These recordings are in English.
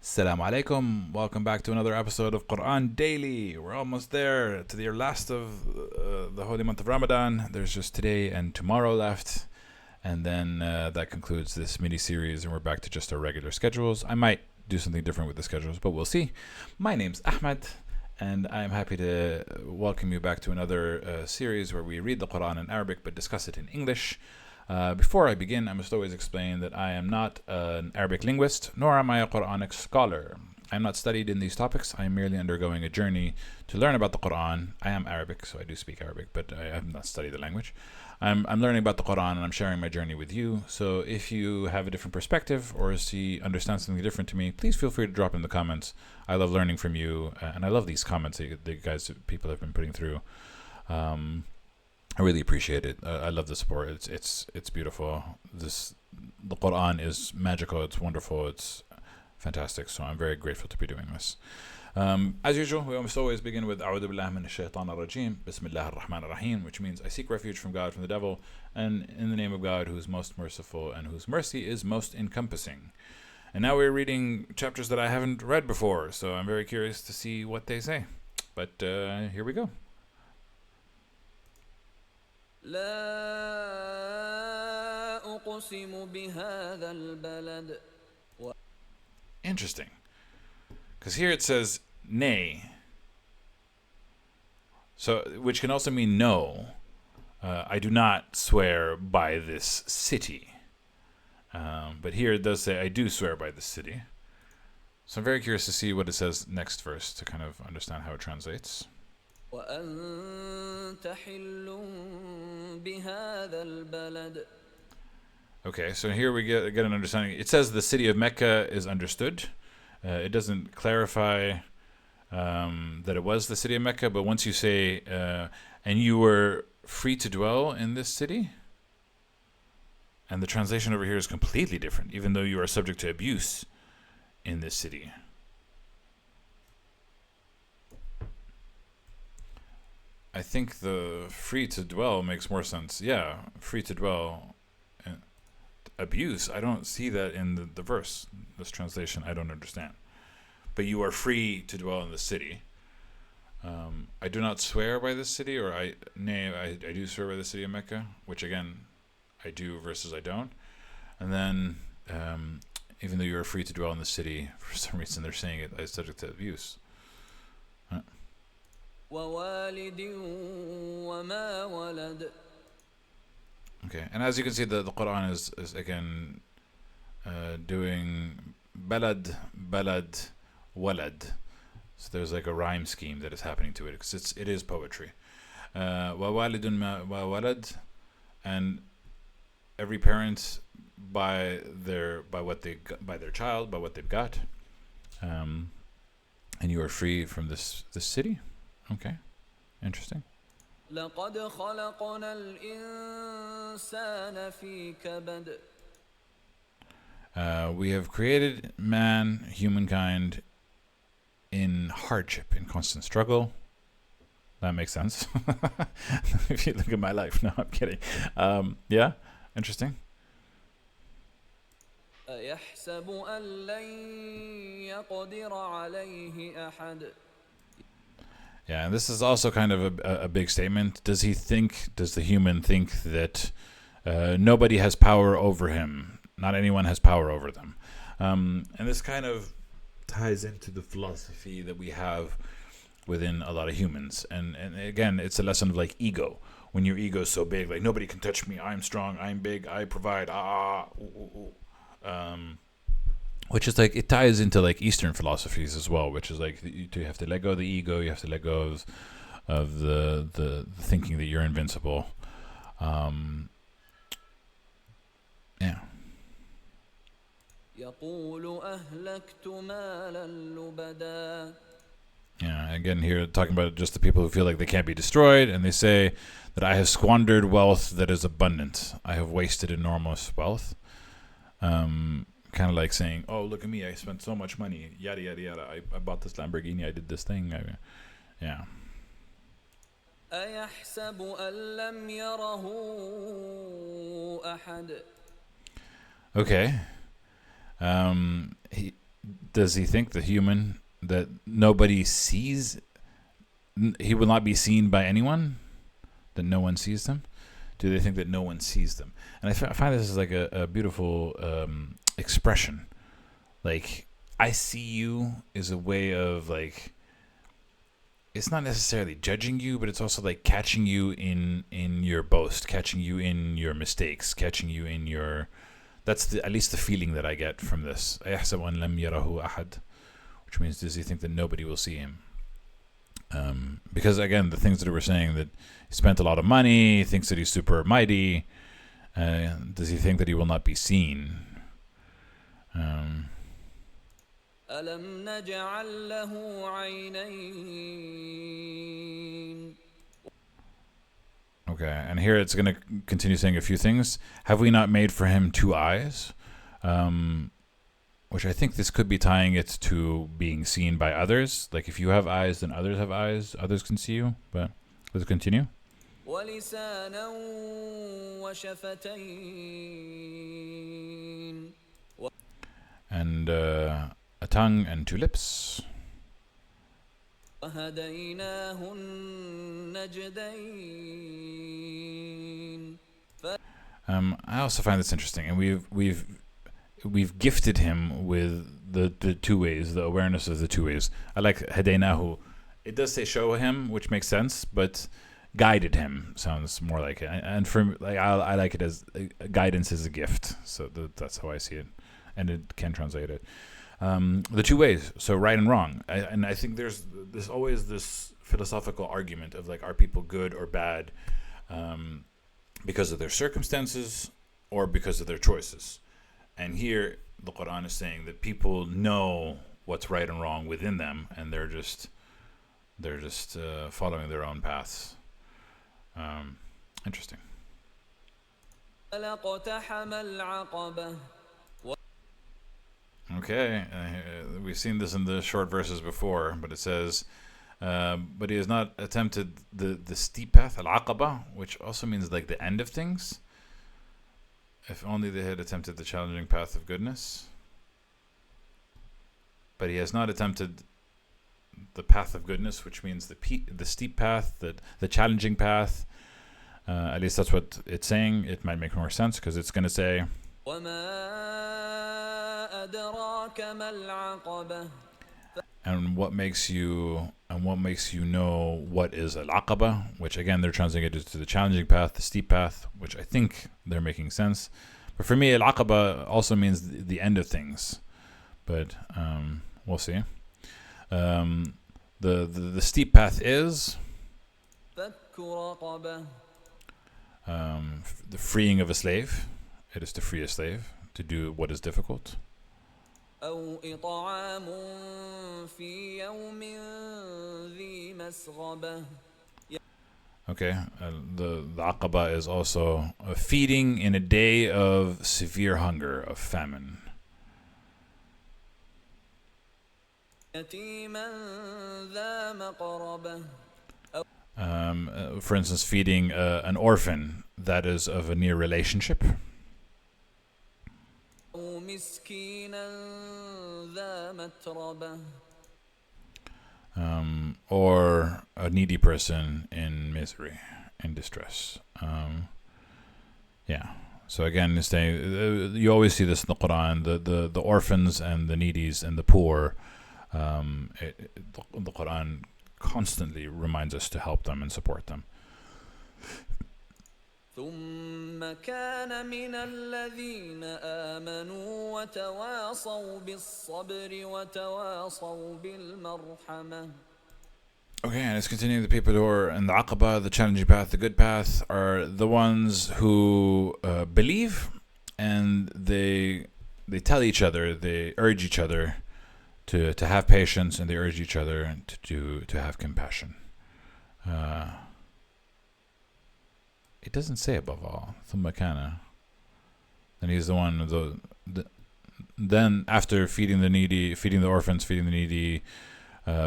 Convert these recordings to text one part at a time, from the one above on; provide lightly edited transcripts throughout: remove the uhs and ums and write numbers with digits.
السلام عليكم. Welcome back to another episode of Quran Daily. We're almost there to the last of the holy month of Ramadan. There's just today and tomorrow left. And then that concludes this mini-series and we're back to just our regular schedules. I might do something different with the schedules, but we'll see. My name's Ahmed and I'm happy to welcome you back to another series where we read the Quran in Arabic but discuss it in English. Before I begin, I must always explain that I am not an Arabic linguist, nor am I a Quranic scholar. I am not studied in these topics. I am merely undergoing a journey to learn about the Quran. I am Arabic, so I do speak Arabic, but I have not studied the language. I'm learning about the Quran and I'm sharing my journey with you. So if you have a different perspective or understand something different to me, please feel free to drop in the comments. I love learning from you, and I love these comments that people have been putting through. I really appreciate it. I love the support. It's beautiful. The Quran is magical. It's wonderful. It's fantastic. So I'm very grateful to be doing this. As usual, we almost always begin with أعوذ بالله من الشيطان الرجيم بسم الله الرحمن الرحيم, which means I seek refuge from God, from the devil, and in the name of God, who is most merciful and whose mercy is most encompassing. And now we're reading chapters that I haven't read before, so I'm very curious to see what they say. But here we go. لا أقسم بهذا البلد. Interesting. Because here it says nay. So, which can also mean no. I do not swear by this city. But here it does say I do swear by this city. So I'm very curious to see what it says next verse to kind of understand how it translates. وأنت حل بهذا البلد. Okay, so here we get an understanding. It says the city of Mecca is understood. It doesn't clarify that it was the city of Mecca, but once you say, and you were free to dwell in this city, and the translation over here is completely different, even though you are subject to abuse in this city. I think the free to dwell makes more sense. Yeah, free to dwell. Abuse, I don't see that in the verse. This translation, I don't understand. But you are free to dwell in the city. I do not swear by this city, or I do swear by the city of Mecca, which again, I do versus I don't. And then, even though you are free to dwell in the city, for some reason they're saying it is subject to abuse. ووالد وما ولد. Okay, and as you can see, the Quran is again doing balad, walad. So there's like a rhyme scheme that is happening to it because it is poetry. ووالد ما walad, and every parent by their child, by what they've got, and you are free from this city. Okay, interesting. لقد خلقنا الإنسان في كبد. We have created humankind, in hardship, in constant struggle. That makes sense. If you look at my life. No, I'm kidding. Yeah, interesting. أيحسب أن لن يقدر عليه أحد. Yeah, and this is also kind of a big statement. Does the human think that nobody has power over him? Not anyone has power over them. And this kind of ties into the philosophy that we have within a lot of humans. And again, it's a lesson of like ego. When your ego is so big, like nobody can touch me, I'm strong, I'm big, I provide, which is like, it ties into like Eastern philosophies as well, which is like you have to let go of the ego, you have to let go of the thinking that you're invincible. Yeah. يقول أهلكت مالا لبدا. Yeah, again here talking about just the people who feel like they can't be destroyed, and they say that I have squandered wealth that is abundant. I have wasted enormous wealth. Kind of like saying, oh, look at me, I spent so much money, yada yada yada, I bought this Lamborghini, I did this thing. Yeah. أيحسب أن لم يره أحد. Okay. does he think the human that nobody sees? He will not be seen by anyone. That no one sees them. Do they think that no one sees them? And I find this is like a beautiful expression. Like, I see you is a way of like, it's not necessarily judging you, but it's also like catching you in your boast, catching you in your mistakes, catching you in your. That's at least the feeling that I get from this. أَيَحْسَبُ أَنْ لَمْ يَرَهُ أَحَدٌ, which means, does he think that nobody will see him? Because again, the things that we're saying, that he spent a lot of money, he thinks that he's super mighty. Does he think that he will not be seen? ألم نجعل له عينين. Okay, and here it's going to continue saying a few things. Have we not made for him 2 eyes? Which I think this could be tying it to being seen by others. Like, if you have eyes, then others have eyes. Others can see you. But let's continue. ولسانا وشفتين. And a tongue and 2 lips. وهديناه النجدين. I also find this interesting, and we've gifted him with the 2 ways, the awareness of the 2 ways. I like hadaynahu. It does say show him, which makes sense, but guided him sounds more like it. And for like, I like it as guidance is a gift, so that's how I see it, and it can translate it. The 2 ways, so right and wrong. And I think there's always this philosophical argument of like, are people good or bad because of their circumstances or because of their choices? And here the Quran is saying that people know what's right and wrong within them, and they're just following their own paths. Interesting. Okay, we've seen this in the short verses before, but it says, but he has not attempted the steep path, al-aqaba, which also means like the end of things. If only they had attempted the challenging path of goodness. But he has not attempted the path of goodness, which means the steep path, the challenging path. At least that's what it's saying. It might make more sense because it's going to say, and what makes you know what is al-aqaba, which again they're translating it to the challenging path, the steep path, which I think they're making sense. But for me, al-aqaba also means the end of things. But we'll see. The steep path is the freeing of a slave. It is to free a slave, to do what is difficult. أو إطعام في يوم ذي مسغبة. Okay, the aqaba is also a feeding in a day of severe hunger, of famine. يتيما ذا مقربة. For instance, feeding an orphan that is of a near relationship. Or a needy person in misery, in distress. Yeah. So again, you always see this in the Quran, the orphans and the needies and the poor. The Quran constantly reminds us to help them and support them. ثم كان من الذين آمنوا وتواصوا بالصبر وتواصوا بالمرحمة. Okay, and it's continuing. The people who are in the aqaba, the challenging path, the good path, are the ones who believe, and they tell each other, they urge each other to have patience, and they urge each other to have compassion. It doesn't say above all. ثم كان. And he's the one. Then after feeding the needy, feeding the orphans, feeding the needy,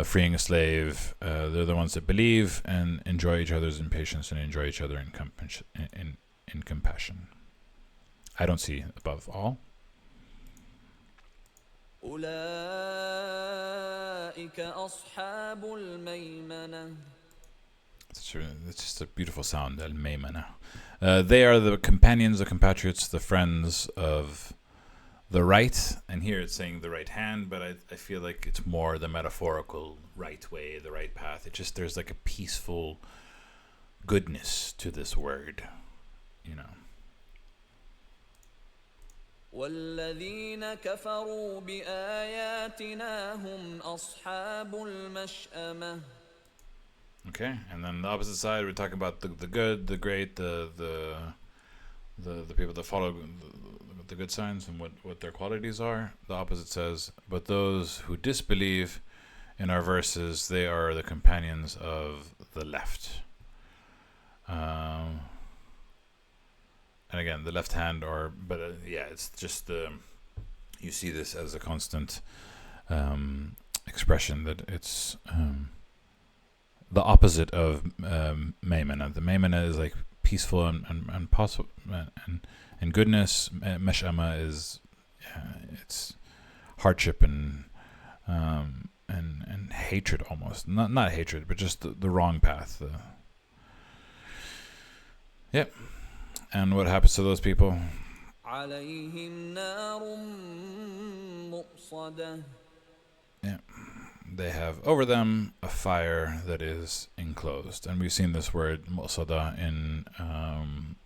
freeing a slave, they're the ones that believe and enjoy each other's impatience and enjoy each other in compassion. I don't see above all. أولئك أولئك أصحاب الميمنة. It's just a beautiful sound, al-maymana. They are the companions, the compatriots, the friends of the right. And here it's saying the right hand, but I feel like it's more the metaphorical right way, the right path. It just, there's like a peaceful goodness to this word, you know. والذين كفروا بآياتنا هم أصحاب المشأمة. Okay, and then the opposite side, we're talking about the good, the great, the people that follow the good signs and what their qualities are. The opposite says, but those who disbelieve in our verses, they are the companions of the left. And again, the left hand, yeah, it's just you see this as a constant expression that it's the opposite of maymana. The maymana is like peaceful and possible and goodness. Mash'ama is it's hardship and hatred almost. Not hatred, but just the wrong path. Yep. And what happens to those people? عليهم نار مؤصدة. Yeah. They have over them a fire that is enclosed. And we've seen this word mu'sada in I'm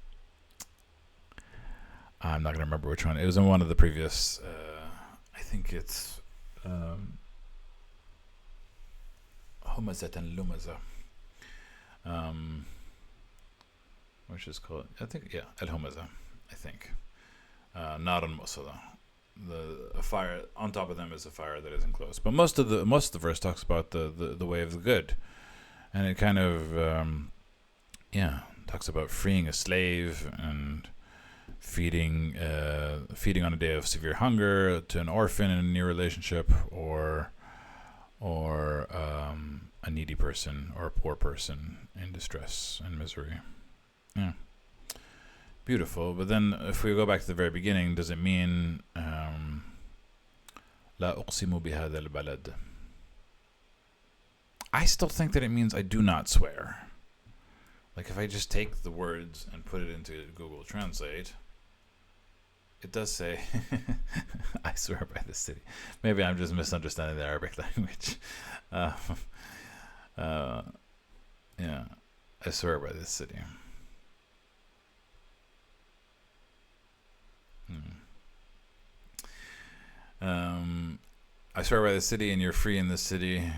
not going to remember which one. It was in one of the previous I think it's Humazat and Lumaza, which is called, I think, yeah, Al-Humaza, I think. Narun Mu'sada. A fire on top of them is a fire that is enclosed. But most of the verse talks about the way of the good, and it kind of talks about freeing a slave and feeding on a day of severe hunger to an orphan in a near relationship, or a needy person or a poor person in distress and misery. Yeah. Beautiful. But then if we go back to the very beginning, does it mean لا أقسم بهذا البلد? I still think that it means I do not swear. Like if I just take the words and put it into Google Translate, it does say I swear by this city. Maybe I'm just misunderstanding the Arabic language. Yeah, I swear by this city. I swear by the city, and you're free in this city,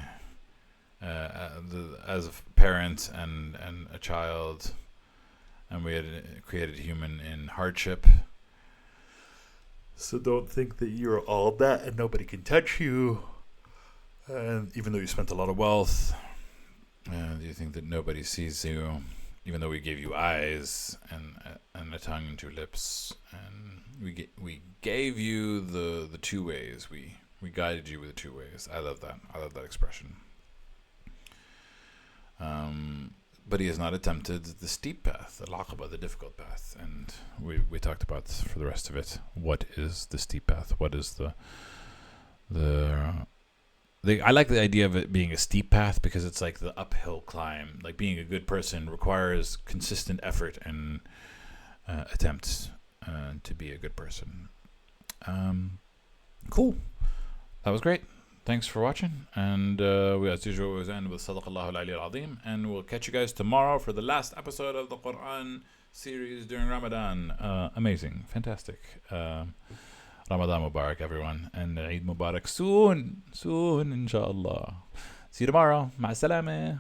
as a parent and a child, and we had created a human in hardship. So don't think that you're all that and nobody can touch you. And even though you spent a lot of wealth, do you think that nobody sees you? Even though we gave you eyes and a tongue and two lips, and we gave you the two ways. We guided you with the two ways. I love that. I love that expression. But he has not attempted the steep path, the laqaba, the difficult path. And we talked about for the rest of it. What is the steep path? What is I like the idea of it being a steep path because it's like the uphill climb. Like being a good person requires consistent effort and attempts to be a good person. Cool. That was great. Thanks for watching. And we, as usual, always end with Sadaqallahu al-Ali al-Azim. And we'll catch you guys tomorrow for the last episode of the Quran series during Ramadan. Amazing. Fantastic. Ramadan Mubarak, everyone. And Eid Mubarak soon. Soon, inshallah. See you tomorrow. Ma'as salamah.